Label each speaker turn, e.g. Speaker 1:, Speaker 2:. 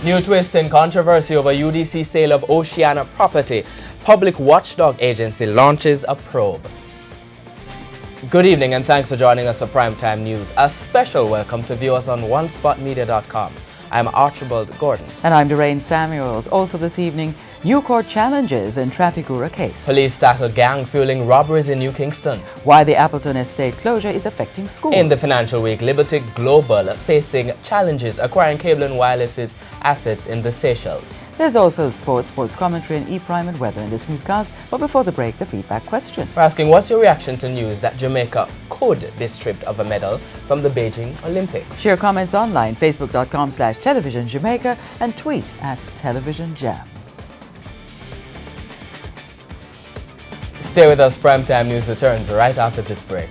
Speaker 1: New twist in controversy over UDC sale of Oceana property. Public Watchdog Agency launches a probe. Good evening and thanks for joining us for Primetime News. A special welcome to viewers on onespotmedia.com. I'm Archibald Gordon.
Speaker 2: And I'm Doreen Samuels. Also this evening, new court challenges in Trafigura case.
Speaker 1: Police tackle gang fueling robberies in New Kingston.
Speaker 2: Why the Appleton estate closure is affecting schools.
Speaker 1: In the financial week, Liberty Global facing challenges acquiring cable and wireless's assets in the Seychelles.
Speaker 2: There's also sports commentary and E-Prime and weather in this newscast. But before the break, the feedback question.
Speaker 1: We're asking, what's your reaction to news that Jamaica could be stripped of a medal from the Beijing Olympics?
Speaker 2: Share comments online, facebook.com/Television Jamaica and tweet at Television Jam.
Speaker 1: Stay with us, Primetime News returns right after this break.